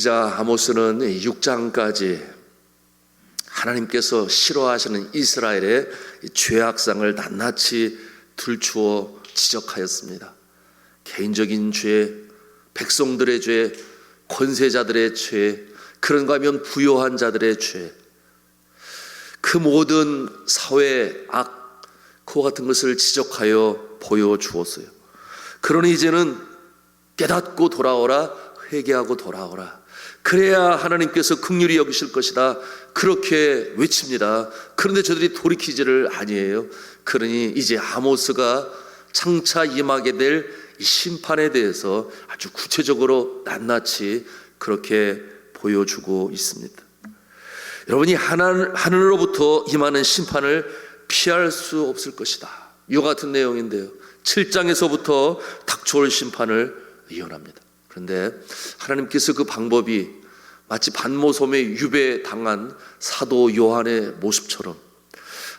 선지자 아모스는 6장까지 하나님께서 싫어하시는 이스라엘의 죄악상을 낱낱이 들추어 지적하였습니다. 개인적인 죄, 백성들의 죄, 권세자들의 죄, 그런가 하면 부요한 자들의 죄, 그 모든 사회의 악, 그와 같은 것을 지적하여 보여주었어요. 그러니 이제는 깨닫고 돌아오라, 회개하고 돌아오라. 그래야 하나님께서 긍휼히 여기실 것이다. 그렇게 외칩니다. 그런데 저들이 돌이키지를 아니에요. 그러니 이제 아모스가 장차 임하게 될 이 심판에 대해서 아주 구체적으로 낱낱이 그렇게 보여주고 있습니다. 여러분이 하늘로부터 임하는 심판을 피할 수 없을 것이다. 이와 같은 내용인데요, 7장에서부터 닥쳐올 심판을 예언합니다. 그런데 하나님께서 그 방법이 마치 반모섬에 유배당한 사도 요한의 모습처럼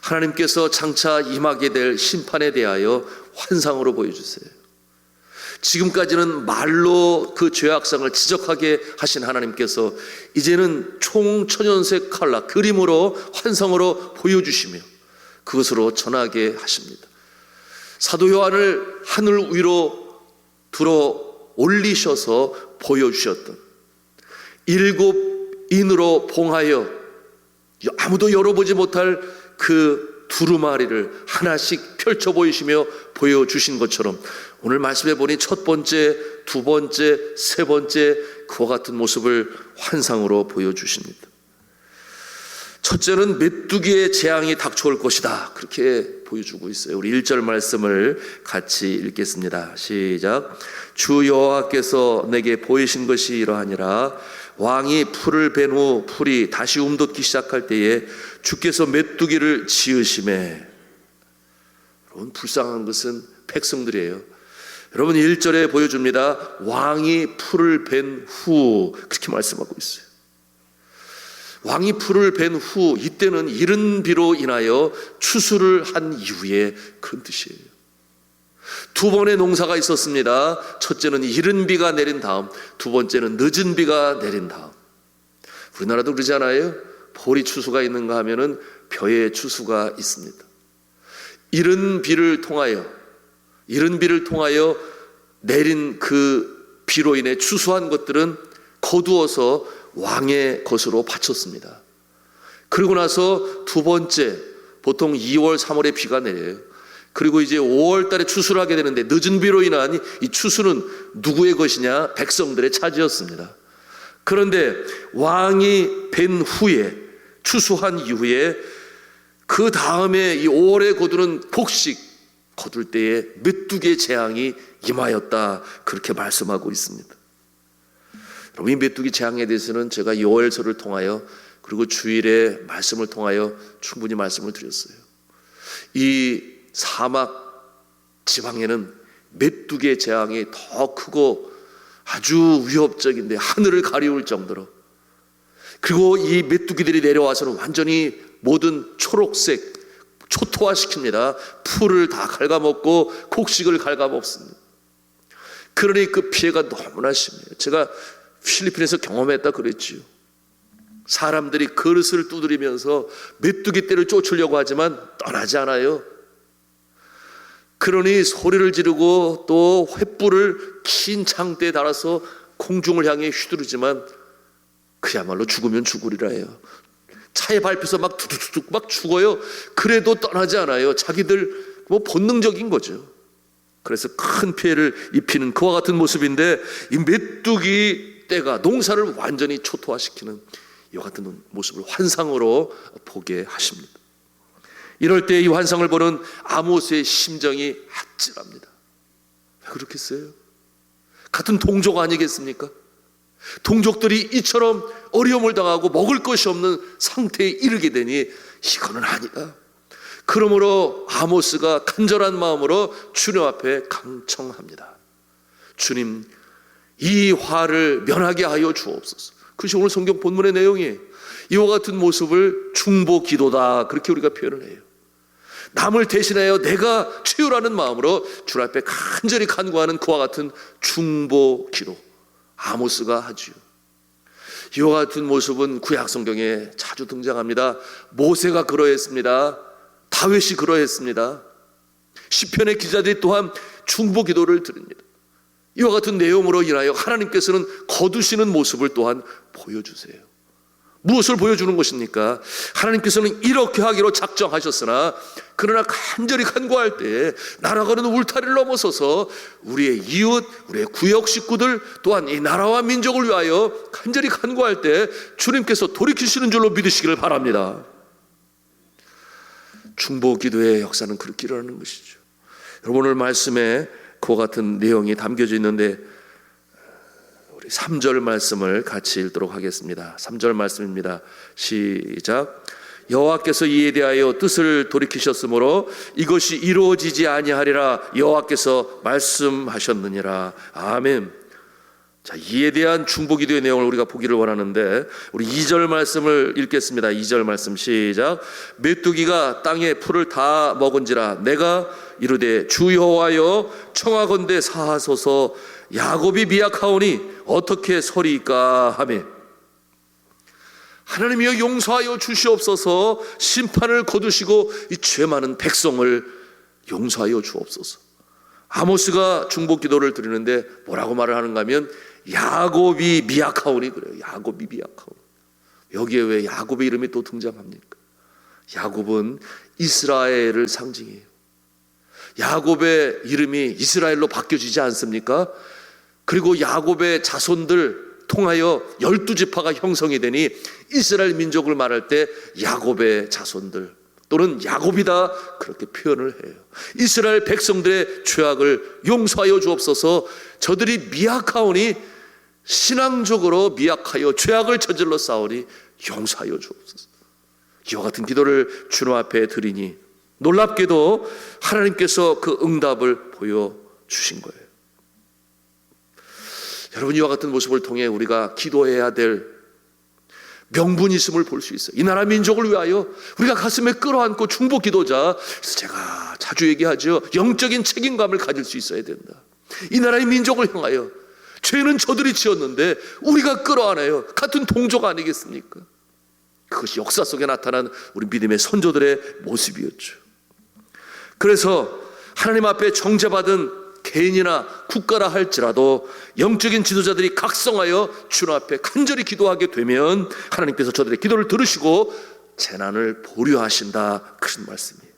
하나님께서 장차 임하게 될 심판에 대하여 환상으로 보여주세요. 지금까지는 말로 그 죄악상을 지적하게 하신 하나님께서 이제는 총천연색 칼라, 그림으로, 환상으로 보여주시며 그것으로 전하게 하십니다. 사도 요한을 하늘 위로 들어 올리셔서 보여주셨던 7 인으로 봉하여 아무도 열어보지 못할 그 두루마리를 하나씩 펼쳐 보이시며 보여주신 것처럼 오늘 말씀해 보니 첫 번째, 두 번째, 세 번째 그와 같은 모습을 환상으로 보여주십니다. 첫째는 메뚜기의 재앙이 닥쳐올 것이다, 그렇게 보여주고 있어요. 우리 1절 말씀을 같이 읽겠습니다. 시작. 주 여호와께서 내게 보이신 것이 이러하니라. 왕이 풀을 벤 후 풀이 다시 움돋기 시작할 때에 주께서 메뚜기를 지으심에. 여러분, 불쌍한 것은 백성들이에요. 여러분, 1절에 보여줍니다. 왕이 풀을 벤 후, 그렇게 말씀하고 있어요. 왕이 풀을 벤 후, 이때는 이른 비로 인하여 추수를 한 이후에 그런 뜻이에요. 두 번의 농사가 있었습니다. 첫째는 이른 비가 내린 다음, 두 번째는 늦은 비가 내린 다음. 우리나라도 그러지 않아요? 보리 추수가 있는가 하면은 벼의 추수가 있습니다. 이른 비를 통하여 내린 그 비로 인해 추수한 것들은 거두어서 왕의 것으로 바쳤습니다. 그리고 나서 두 번째, 보통 2월, 3월에 비가 내려요. 그리고 이제 5월 달에 추수를 하게 되는데 늦은 비로 인한 이 추수는 누구의 것이냐? 백성들의 차지였습니다. 그런데 왕이 벤 후에, 추수한 이후에 그 다음에 이 5월에 거두는 곡식 거둘 때에 메뚜기의 재앙이 임하였다, 그렇게 말씀하고 있습니다. 여러분, 이 메뚜기 재앙에 대해서는 제가 요엘서를 통하여 그리고 주일의 말씀을 통하여 충분히 말씀을 드렸어요. 이 사막 지방에는 메뚜기의 재앙이 더 크고 아주 위협적인데 하늘을 가리울 정도로, 그리고 이 메뚜기들이 내려와서는 완전히 모든 초록색 초토화시킵니다. 풀을 다 갉아먹고 곡식을 갉아먹습니다. 그러니 그 피해가 너무나 심해요. 제가 필리핀에서 경험했다 그랬지요. 사람들이 그릇을 두드리면서 메뚜기 떼를 쫓으려고 하지만 떠나지 않아요. 그러니 소리를 지르고 또 횃불을 긴 창대에 달아서 공중을 향해 휘두르지만 그야말로 죽으면 죽으리라 해요. 차에 밟혀서 막 두두두둑 막 죽어요. 그래도 떠나지 않아요. 자기들 본능적인 거죠. 그래서 큰 피해를 입히는 그와 같은 모습인데, 이 메뚜기 떼가 농사를 완전히 초토화시키는 이와 같은 모습을 환상으로 보게 하십니다. 이럴 때 이 환상을 보는 아모스의 심정이 아찔합니다. 왜 그렇겠어요? 같은 동족 아니겠습니까? 동족들이 이처럼 어려움을 당하고 먹을 것이 없는 상태에 이르게 되니 이거는 아니다. 그러므로 아모스가 간절한 마음으로 주님 앞에 강청합니다. 주님, 이 화를 면하게 하여 주옵소서. 그것이 오늘 성경 본문의 내용이에요. 이와 같은 모습을 중보 기도다, 그렇게 우리가 표현을 해요. 남을 대신하여 내가 치유라는 마음으로 주님 앞에 간절히 간구하는 그와 같은 중보 기도, 아모스가 하지요. 이와 같은 모습은 구약 성경에 자주 등장합니다. 모세가 그러했습니다. 다윗이 그러했습니다. 시편의 기자들이 또한 중보 기도를 드립니다. 이와 같은 내용으로 인하여 하나님께서는 거두시는 모습을 또한 보여주세요. 무엇을 보여주는 것입니까? 하나님께서는 이렇게 하기로 작정하셨으나 그러나 간절히 간구할 때 나라가는 울타리를 넘어서서 우리의 이웃, 우리의 구역 식구들 또한 이 나라와 민족을 위하여 간절히 간구할 때 주님께서 돌이키시는 줄로 믿으시기를 바랍니다. 중보 기도의 역사는 그렇게 일어나는 것이죠. 여러분, 오늘 말씀에 그와 같은 내용이 담겨져 있는데 우리 3절 말씀을 같이 읽도록 하겠습니다. 3절 말씀입니다. 시작. 여호와께서 이에 대하여 뜻을 돌이키셨으므로 이것이 이루어지지 아니하리라 여호와께서 말씀하셨느니라. 아멘. 자, 이에 대한 중보 기도의 내용을 우리가 보기를 원하는데 우리 2절 말씀을 읽겠습니다. 2절 말씀 시작. 메뚜기가 땅의 풀을 다 먹은지라 내가 이르되 주 여호와여 청하건대 사하소서 야곱이 미약하오니 어떻게 서리이까 하매 하나님이여 용서하여 주시옵소서. 심판을 거두시고 이 죄 많은 백성을 용서하여 주옵소서. 아모스가 중보 기도를 드리는데 뭐라고 말을 하는가 하면 야곱이 미약하오니 그래요. 야곱이 미약하오니. 여기에 왜 야곱의 이름이 또 등장합니까? 야곱은 이스라엘을 상징해요. 야곱의 이름이 이스라엘로 바뀌어지지 않습니까? 그리고 야곱의 자손들 통하여 12지파가 형성이 되니 이스라엘 민족을 말할 때 야곱의 자손들 또는 야곱이다 그렇게 표현을 해요. 이스라엘 백성들의 죄악을 용서하여 주옵소서. 저들이 미약하오니 신앙적으로 미약하여 죄악을 저질러 싸우니 용서하여 주옵소서. 이와 같은 기도를 주님 앞에 드리니 놀랍게도 하나님께서 그 응답을 보여주신 거예요. 여러분, 이와 같은 모습을 통해 우리가 기도해야 될 명분이 있음을 볼 수 있어요. 이 나라 민족을 위하여 우리가 가슴에 끌어안고 중보 기도자, 그래서 제가 자주 얘기하죠. 영적인 책임감을 가질 수 있어야 된다. 이 나라의 민족을 향하여 죄는 저들이 지었는데 우리가 끌어안아요. 같은 동족 아니겠습니까? 그것이 역사 속에 나타난 우리 믿음의 선조들의 모습이었죠. 그래서 하나님 앞에 정죄받은 개인이나 국가라 할지라도 영적인 지도자들이 각성하여 주님 앞에 간절히 기도하게 되면 하나님께서 저들의 기도를 들으시고 재난을 보류하신다, 그런 말씀이에요.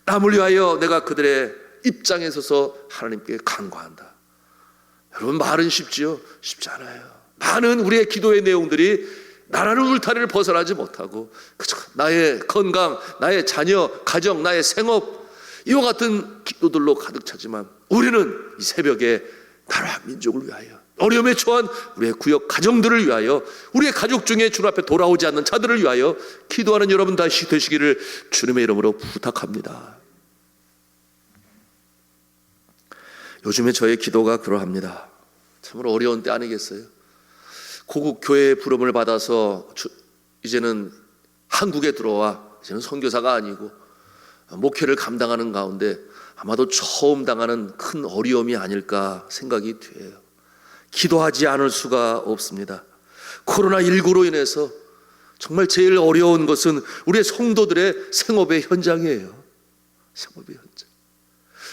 남을 위하여 내가 그들의 입장에 서서 하나님께 간구한다. 여러분, 말은 쉽지요? 쉽지 않아요. 많은 우리의 기도의 내용들이 나라는 울타리를 벗어나지 못하고 그저 나의 건강, 나의 자녀, 가정, 나의 생업 이와 같은 기도들로 가득 차지만 우리는 이 새벽에 나라와 민족을 위하여, 어려움에 처한 우리의 구역 가정들을 위하여, 우리의 가족 중에 주님 앞에 돌아오지 않는 자들을 위하여 기도하는 여러분 다시 되시기를 주님의 이름으로 부탁합니다. 요즘에 저의 기도가 그러합니다. 참으로 어려운 때 아니겠어요? 고국 교회의 부름을 받아서 이제는 한국에 들어와 이제는 선교사가 아니고 목회를 감당하는 가운데 아마도 처음 당하는 큰 어려움이 아닐까 생각이 돼요. 기도하지 않을 수가 없습니다. 코로나19로 인해서 정말 제일 어려운 것은 우리의 성도들의 생업의 현장이에요. 생업의 현장.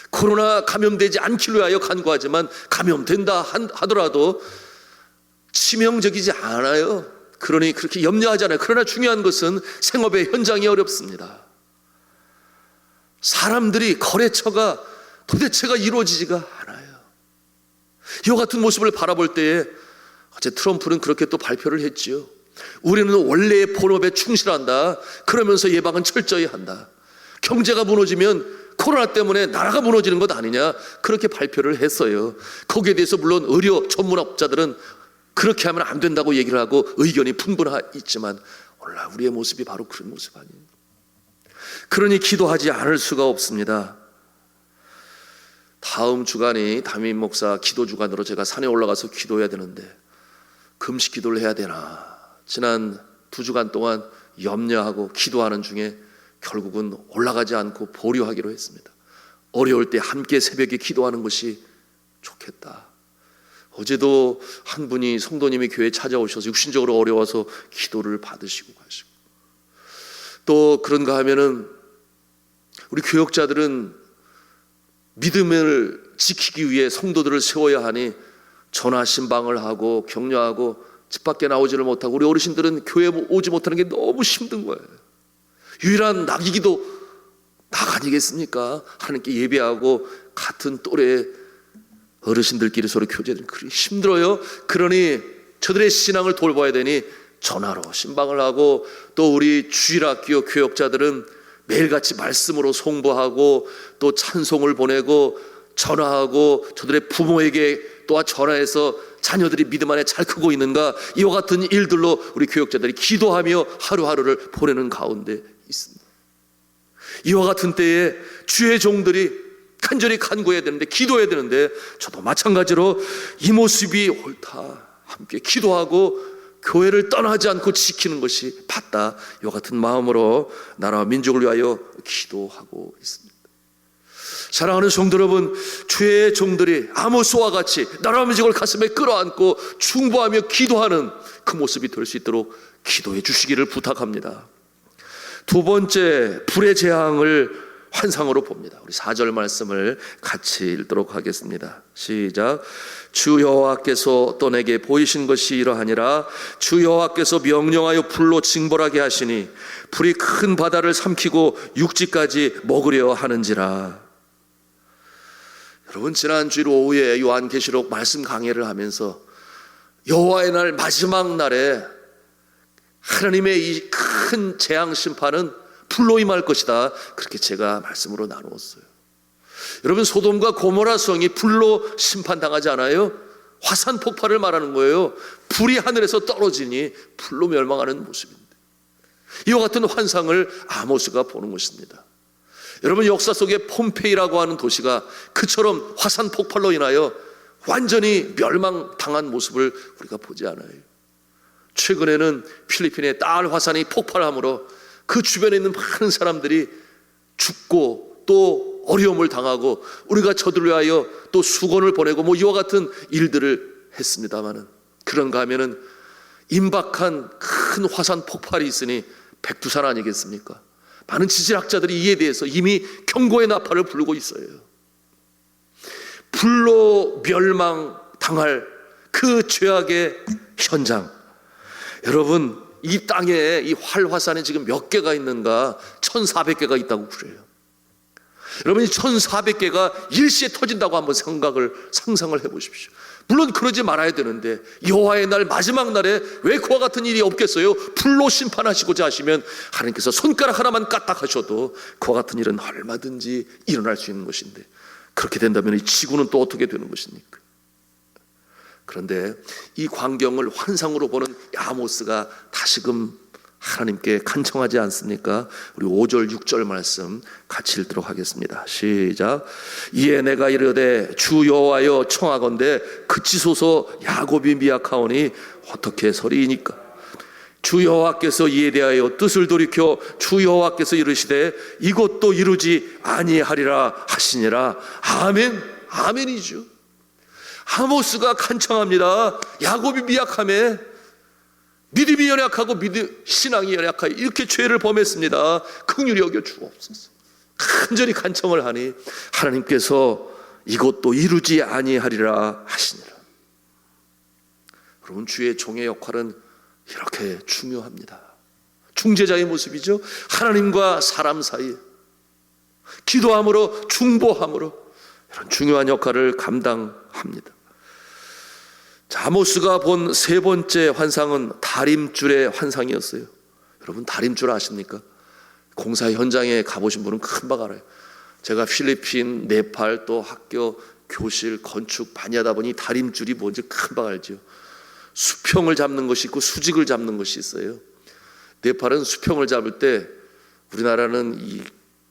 코로나 감염되지 않기를 위하여 간구하지만 감염된다 하더라도 치명적이지 않아요. 그러니 그렇게 염려하지 않아요. 그러나 중요한 것은 생업의 현장이 어렵습니다. 사람들이 거래처가 도대체가 이루어지지가 않아요. 이와 같은 모습을 바라볼 때에 어제 트럼프는 그렇게 또 발표를 했지요. 우리는 원래의 본업에 충실한다. 그러면서 예방은 철저히 한다. 경제가 무너지면 코로나 때문에 나라가 무너지는 것 아니냐, 그렇게 발표를 했어요. 거기에 대해서 물론 의료 전문업자들은 그렇게 하면 안 된다고 얘기를 하고 의견이 분분하지만 오늘날 우리의 모습이 바로 그런 모습 아니에요. 그러니 기도하지 않을 수가 없습니다. 다음 주간이 담임 목사 기도 주간으로 제가 산에 올라가서 기도해야 되는데 금식 기도를 해야 되나, 지난 2주간 동안 염려하고 기도하는 중에 결국은 올라가지 않고 보류하기로 했습니다. 어려울 때 함께 새벽에 기도하는 것이 좋겠다. 어제도 한 분이 성도님이 교회에 찾아오셔서 육신적으로 어려워서 기도를 받으시고 가시고, 또 그런가 하면은 우리 교역자들은 믿음을 지키기 위해 성도들을 세워야 하니 전화 신방을 하고 격려하고 집 밖에 나오지를 못하고, 우리 어르신들은 교회 오지 못하는 게 너무 힘든 거예요. 유일한 낙이기도 낙 아니겠습니까? 하나님께 예배하고 같은 또래 어르신들끼리 서로 교제되는, 그리 힘들어요. 그러니 저들의 신앙을 돌봐야 되니 전화로 신방을 하고, 또 우리 주일학교 교역자들은 매일같이 말씀으로 송부하고 또 찬송을 보내고 전화하고 저들의 부모에게 또한 전화해서 자녀들이 믿음 안에 잘 크고 있는가, 이와 같은 일들로 우리 교역자들이 기도하며 하루하루를 보내는 가운데 있습니다. 이와 같은 때에 주의 종들이 간절히 간구해야 되는데, 기도해야 되는데, 저도 마찬가지로 이 모습이 옳다, 함께 기도하고 교회를 떠나지 않고 지키는 것이 맞다, 이와 같은 마음으로 나라와 민족을 위하여 기도하고 있습니다. 사랑하는 성도 여러분, 주의 종들이 아모스와 같이 나라와 민족을 가슴에 끌어안고 충보하며 기도하는 그 모습이 될 수 있도록 기도해 주시기를 부탁합니다. 두 번째, 불의 재앙을 환상으로 봅니다. 우리 4절 말씀을 같이 읽도록 하겠습니다. 시작. 주 여호와께서 또 내게 보이신 것이 이러하니라. 주 여호와께서 명령하여 불로 징벌하게 하시니 불이 큰 바다를 삼키고 육지까지 먹으려 하는지라. 여러분, 지난 주일 오후에 요한계시록 말씀 강해를 하면서 여호와의 날 마지막 날에 하나님의 이 큰 재앙 심판은 불로 임할 것이다, 그렇게 제가 말씀으로 나누었어요. 여러분, 소돔과 고모라 성이 불로 심판당하지 않아요? 화산 폭발을 말하는 거예요. 불이 하늘에서 떨어지니 불로 멸망하는 모습인데, 이와 같은 환상을 아모스가 보는 것입니다. 여러분, 역사 속에 폼페이라고 하는 도시가 그처럼 화산 폭발로 인하여 완전히 멸망당한 모습을 우리가 보지 않아요. 최근에는 필리핀의 딸 화산이 폭발함으로 그 주변에 있는 많은 사람들이 죽고 또 어려움을 당하고, 우리가 저들을 위하여 또 수건을 보내고 뭐 이와 같은 일들을 했습니다마는, 그런가 하면은 임박한 큰 화산 폭발이 있으니 백두산 아니겠습니까? 많은 지질학자들이 이에 대해서 이미 경고의 나팔을 불고 있어요. 불로 멸망당할 그 죄악의 현장, 여러분, 이 땅에 이 활화산이 지금 몇 개가 있는가? 1400개가 있다고 그래요. 여러분, 이 1400개가 일시에 터진다고 한번 상상을 해보십시오. 물론 그러지 말아야 되는데, 여호와의 날 마지막 날에 왜 그와 같은 일이 없겠어요? 불로 심판하시고자 하시면 하나님께서 손가락 하나만 까딱하셔도 그와 같은 일은 얼마든지 일어날 수 있는 것인데, 그렇게 된다면 이 지구는 또 어떻게 되는 것입니까? 그런데 이 광경을 환상으로 보는 아모스가 다시금 하나님께 간청하지 않습니까? 우리 5절 6절 말씀 같이 읽도록 하겠습니다. 시작. 이에 내가 이르되 주 여호와여 청하건대 그치소서, 야곱이 미약하오니 어떻게 서리이니까. 주 여호와께서 이에 대하여 뜻을 돌이켜 주 여호와께서 이르시되 이것도 이루지 아니하리라 하시니라. 아멘. 아멘이죠. 아모스가 간청합니다. 야곱이 미약함에, 믿음이 연약하고 신앙이 연약하여 이렇게 죄를 범했습니다. 긍휼히 여겨 주옵소서. 간절히 간청을 하니 하나님께서 이것도 이루지 아니하리라 하시니라. 여러분, 주의 종의 역할은 이렇게 중요합니다. 중재자의 모습이죠. 하나님과 사람 사이 기도함으로, 중보함으로 이런 중요한 역할을 감당합니다. 아모스가 본 세 번째 환상은 다림줄의 환상이었어요. 여러분, 다림줄 아십니까? 공사 현장에 가보신 분은 금방 알아요. 제가 필리핀, 네팔 또 학교, 교실, 건축 많이 하다 보니 다림줄이 뭔지 금방 알죠. 수평을 잡는 것이 있고 수직을 잡는 것이 있어요. 네팔은 수평을 잡을 때, 우리나라는 이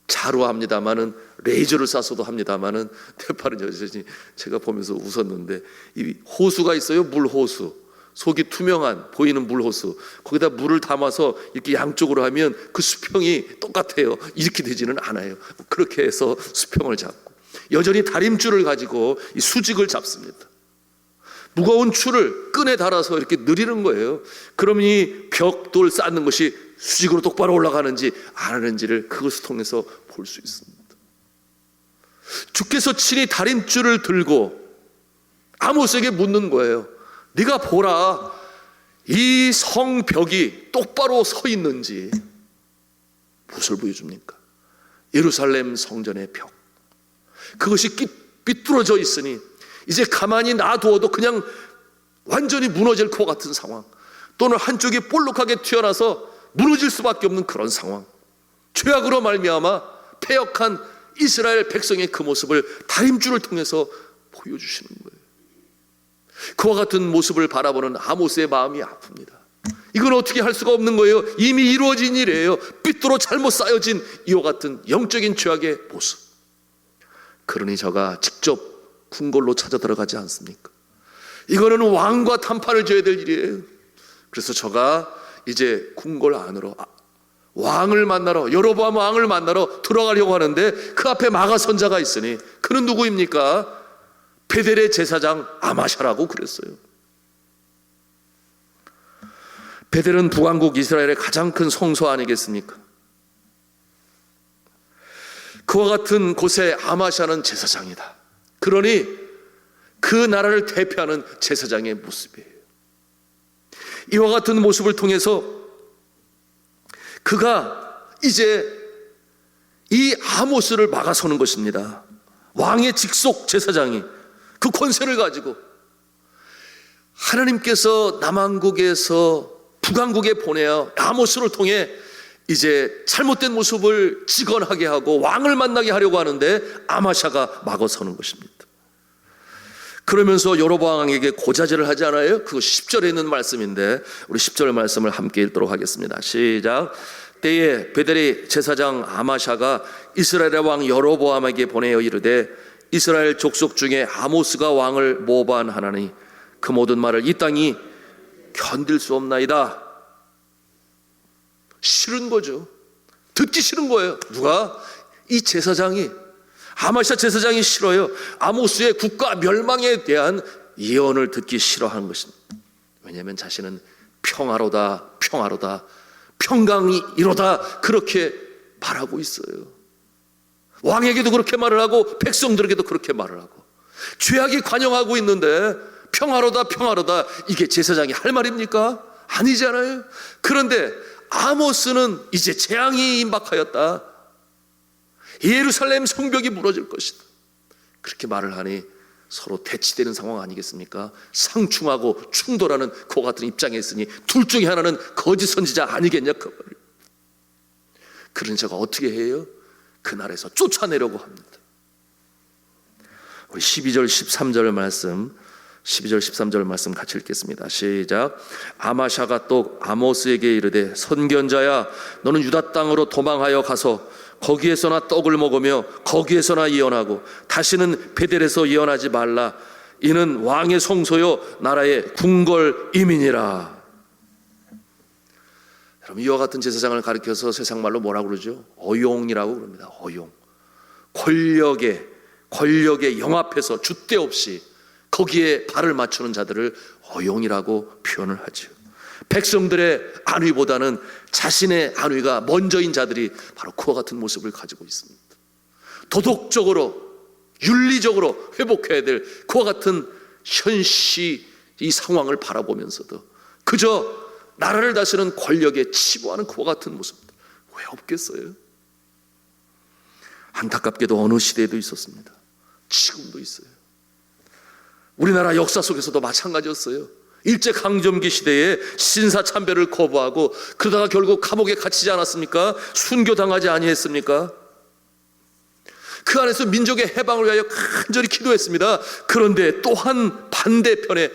자로 합니다마는, 레이저를 쏴서도 합니다마는, 네팔은 여전히 제가 보면서 웃었는데, 이 호수가 있어요. 물호수, 속이 투명한 보이는 물호수, 거기다 물을 담아서 이렇게 양쪽으로 하면 그 수평이 똑같아요. 이렇게 되지는 않아요. 그렇게 해서 수평을 잡고 여전히 다림줄을 가지고 이 수직을 잡습니다. 무거운 줄을 끈에 달아서 이렇게 느리는 거예요. 그럼 이 벽돌 쌓는 것이 수직으로 똑바로 올라가는지 안 하는지를 그것을 통해서 볼 수 있습니다. 주께서 친히 다림줄을 들고 아모스에게 묻는 거예요. 네가 보라, 이 성벽이 똑바로 서 있는지. 무엇을 보여줍니까? 예루살렘 성전의 벽, 그것이 삐뚤어져 있으니 이제 가만히 놔두어도 그냥 완전히 무너질 것 같은 상황, 또는 한쪽이 볼록하게 튀어나와서 무너질 수밖에 없는 그런 상황. 죄악으로 말미암아 패역한 이스라엘 백성의 그 모습을 다림줄을 통해서 보여주시는 거예요. 그와 같은 모습을 바라보는 아모스의 마음이 아픕니다. 이건 어떻게 할 수가 없는 거예요. 이미 이루어진 일이에요. 삐뚤어 잘못 쌓여진 이와 같은 영적인 죄악의 모습. 그러니 저가 직접 궁궐로 찾아 들어가지 않습니까? 이거는 왕과談판을 줘야 될 일이에요. 그래서 저가 이제 궁궐 안으로 왕을 만나러, 여로보암 왕을 만나러 들어가려고 하는데 그 앞에 마가 선자가 있으니, 그는 누구입니까? 베델의 제사장 아마샤라고 그랬어요. 베델은 북왕국 이스라엘의 가장 큰 성소 아니겠습니까? 그와 같은 곳에 아마샤는 제사장이다. 그러니 그 나라를 대표하는 제사장의 모습이에요. 이와 같은 모습을 통해서 그가 이제 이 아모스를 막아서는 것입니다. 왕의 직속 제사장이 그 권세를 가지고 하나님께서 남왕국에서 북왕국에 보내어 아모스를 통해 이제 잘못된 모습을 직언하게 하고 왕을 만나게 하려고 하는데 아마샤가 막아서는 것입니다. 그러면서 여로보암 왕에게 고자질을 하지 않아요? 그거 10절에 있는 말씀인데 우리 10절 말씀을 함께 읽도록 하겠습니다. 시작. 때에 베델의 제사장 아마샤가 이스라엘의 왕 여로보암에게 보내어 이르되 이스라엘 족속 중에 아모스가 왕을 모반하나니 그 모든 말을 이 땅이 견딜 수 없나이다. 싫은 거죠. 듣기 싫은 거예요. 누가? 이 제사장이, 아마샤 제사장이 싫어요. 아모스의 국가 멸망에 대한 예언을 듣기 싫어하는 것입니다. 왜냐하면 자신은 평화로다, 평화로다, 평강이 이로다 그렇게 말하고 있어요. 왕에게도 그렇게 말을 하고 백성들에게도 그렇게 말을 하고 죄악이 관영하고 있는데 평화로다, 평화로다, 이게 제사장이 할 말입니까? 아니잖아요. 그런데 아모스는 이제 재앙이 임박하였다. 예루살렘 성벽이 무너질 것이다. 그렇게 말을 하니 서로 대치되는 상황 아니겠습니까? 상충하고 충돌하는 그와 같은 입장에 있으니 둘 중에 하나는 거짓 선지자 아니겠냐 그 말이에요. 그러니 제가 어떻게 해요? 그날에서 쫓아내려고 합니다. 우리 12절 13절 말씀, 12절 13절 말씀 같이 읽겠습니다. 시작. 아마샤가 또 아모스에게 이르되 선견자야, 너는 유다 땅으로 도망하여 가서 거기에서나 떡을 먹으며 거기에서나 예언하고 다시는 베델에서 예언하지 말라. 이는 왕의 성소요 나라의 궁궐임이니라. 여러분, 이와 같은 제사장을 가리켜서 세상 말로 뭐라고 그러죠? 어용이라고 그럽니다. 어용. 권력의 영앞에서 줏대 없이 거기에 발을 맞추는 자들을 어용이라고 표현을 하죠. 백성들의 안위보다는 자신의 안위가 먼저인 자들이 바로 그와 같은 모습을 가지고 있습니다. 도덕적으로, 윤리적으로 회복해야 될 그와 같은 현시 이 상황을 바라보면서도 그저 나라를 다스리는 권력에 치부하는 그와 같은 모습들 왜 없겠어요? 안타깝게도 어느 시대에도 있었습니다. 지금도 있어요. 우리나라 역사 속에서도 마찬가지였어요. 일제강점기 시대에 신사참배를 거부하고 그러다가 결국 감옥에 갇히지 않았습니까? 순교당하지 아니했습니까? 그 안에서 민족의 해방을 위하여 간절히 기도했습니다. 그런데 또한 반대편에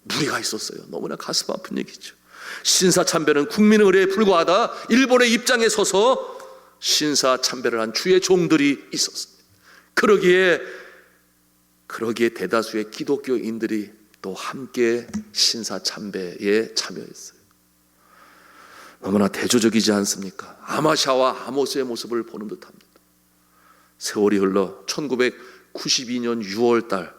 무리가 있었어요. 너무나 가슴 아픈 얘기죠. 신사참배는 국민의 의례에 불과하다. 일본의 입장에 서서 신사참배를 한 주의 종들이 있었습니다. 그러기에 대다수의 기독교인들이 또 함께 신사참배에 참여했어요. 너무나 대조적이지 않습니까? 아마샤와 아모스의 모습을 보는 듯합니다. 세월이 흘러 1992년 6월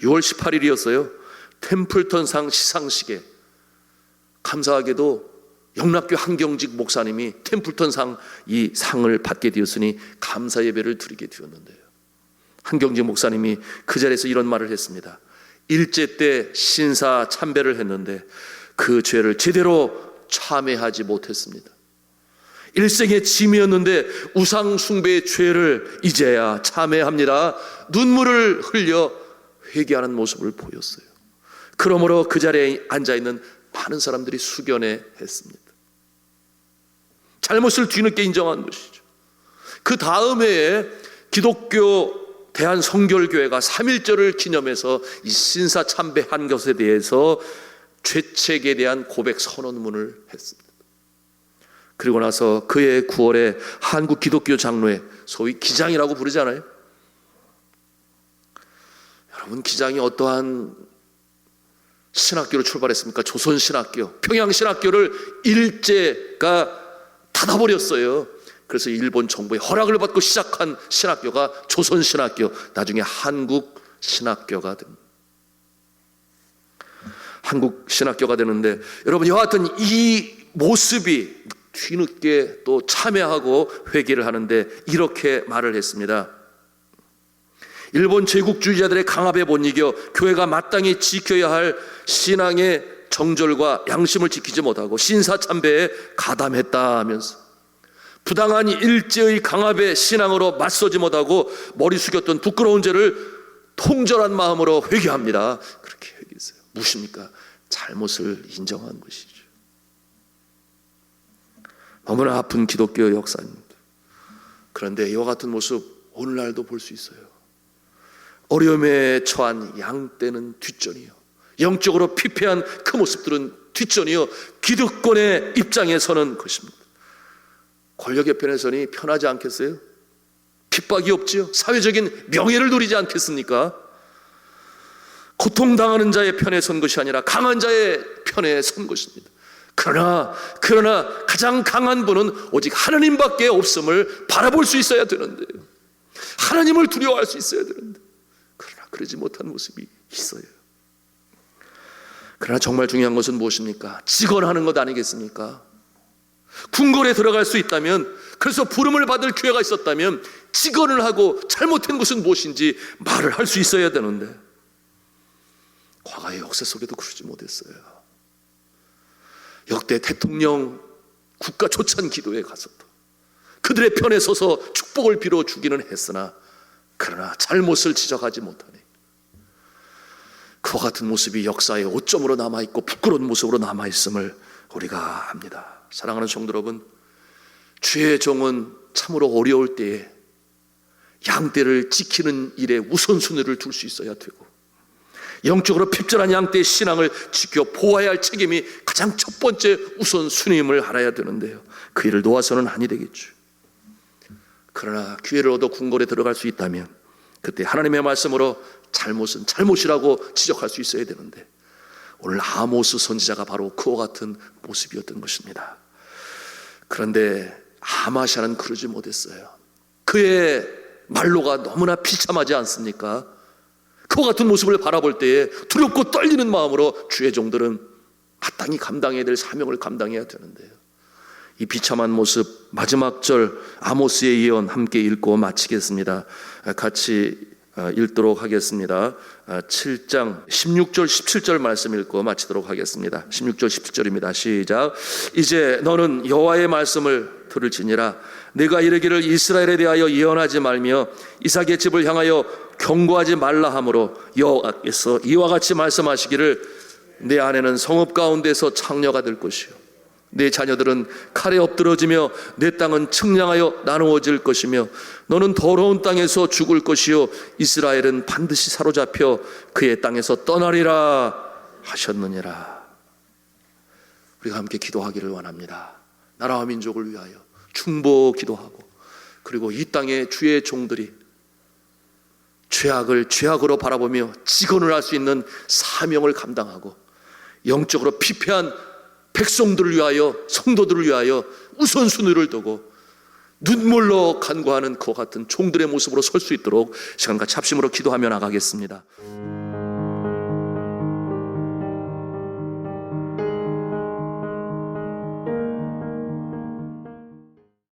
18일이었어요. 템플턴상 시상식에 감사하게도 영락교 한경직 목사님이 템플턴상 이 상을 받게 되었으니 감사 예배를 드리게 되었는데요, 한경직 목사님이 그 자리에서 이런 말을 했습니다. 일제 때 신사 참배를 했는데 그 죄를 제대로 참회하지 못했습니다. 일생의 짐이었는데 우상 숭배의 죄를 이제야 참회합니다. 눈물을 흘려 회개하는 모습을 보였어요. 그러므로 그 자리에 앉아있는 많은 사람들이 숙연해했습니다. 잘못을 뒤늦게 인정한 것이죠. 그 다음 해에 기독교 대한성결교회가 3.1절을 기념해서 이 신사 참배한 것에 대해서 죄책에 대한 고백 선언문을 했습니다. 그리고 나서 그해 9월에 한국 기독교 장로회, 소위 기장이라고 부르잖아요. 여러분, 기장이 어떠한 신학교를 출발했습니까? 조선신학교, 평양신학교를 일제가 닫아버렸어요. 그래서 일본 정부의 허락을 받고 시작한 신학교가 조선신학교, 나중에 한국신학교가 됩니다. 한국신학교가 되는데, 여러분, 여하튼 이 모습이 뒤늦게 또 참여하고 회개를 하는데 이렇게 말을 했습니다. 일본 제국주의자들의 강압에 못 이겨 교회가 마땅히 지켜야 할 신앙의 정절과 양심을 지키지 못하고 신사참배에 가담했다 하면서 부당한 일제의 강압에 신앙으로 맞서지 못하고 머리 숙였던 부끄러운 죄를 통절한 마음으로 회개합니다. 그렇게 회개했어요. 무엇입니까? 잘못을 인정한 것이죠. 너무나 아픈 기독교 역사입니다. 그런데 이와 같은 모습 오늘날도 볼 수 있어요. 어려움에 처한 양떼는 뒷전이요, 영적으로 피폐한 그 모습들은 뒷전이요, 기득권의 입장에 서는 것입니다. 권력의 편에 서니 편하지 않겠어요? 핍박이 없지요? 사회적인 명예를 누리지 않겠습니까? 고통당하는 자의 편에 선 것이 아니라 강한 자의 편에 선 것입니다. 그러나 가장 강한 분은 오직 하나님밖에 없음을 바라볼 수 있어야 되는데요, 하나님을 두려워할 수 있어야 되는데, 그러나 그러지 못한 모습이 있어요. 그러나 정말 중요한 것은 무엇입니까? 직언하는 것 아니겠습니까? 궁궐에 들어갈 수 있다면, 그래서 부름을 받을 기회가 있었다면 직언을 하고 잘못한 것은 무엇인지 말을 할 수 있어야 되는데, 과거의 역사 속에도 그러지 못했어요. 역대 대통령 국가 초청 기도에 가서도 그들의 편에 서서 축복을 빌어 주기는 했으나 그러나 잘못을 지적하지 못하니 그와 같은 모습이 역사의 오점으로 남아있고 부끄러운 모습으로 남아있음을 우리가 압니다. 사랑하는 성도 여러분, 주의 종은 참으로 어려울 때에 양떼를 지키는 일에 우선순위를 둘 수 있어야 되고, 영적으로 핍절한 양떼의 신앙을 지켜 보호해야 할 책임이 가장 첫 번째 우선순위임을 알아야 되는데요, 그 일을 놓아서는 아니 되겠죠. 그러나 기회를 얻어 궁궐에 들어갈 수 있다면 그때 하나님의 말씀으로 잘못은 잘못이라고 지적할 수 있어야 되는데, 오늘 아모스 선지자가 바로 그와 같은 모습이었던 것입니다. 그런데 아마샤는 그러지 못했어요. 그의 말로가 너무나 비참하지 않습니까? 그와 같은 모습을 바라볼 때에 두렵고 떨리는 마음으로 주의 종들은 마땅히 감당해야 될 사명을 감당해야 되는데요, 이 비참한 모습, 마지막 절 아모스의 예언 함께 읽고 마치겠습니다. 같이 읽도록 하겠습니다. 7장 16절 17절 말씀 읽고 마치도록 하겠습니다. 16절 17절입니다. 시작. 이제 너는 여호와의 말씀을 들을지니라. 내가 이르기를 이스라엘에 대하여 예언하지 말며 이삭의 집을 향하여 경고하지 말라 하므로 여호와께서 이와 같이 말씀하시기를 내 아내는 성읍 가운데서 창녀가 될 것이요 내 자녀들은 칼에 엎드러지며 내 땅은 측량하여 나누어질 것이며 너는 더러운 땅에서 죽을 것이요 이스라엘은 반드시 사로잡혀 그의 땅에서 떠나리라 하셨느니라. 우리가 함께 기도하기를 원합니다. 나라와 민족을 위하여 중보 기도하고, 그리고 이 땅의 주의 종들이 죄악을 죄악으로 바라보며 직언을 할 수 있는 사명을 감당하고, 영적으로 피폐한 백성들을 위하여, 성도들을 위하여 우선순위를 두고 눈물로 간구하는 그와 같은 종들의 모습으로 설 수 있도록 시간과 합심으로 기도하며 나가겠습니다.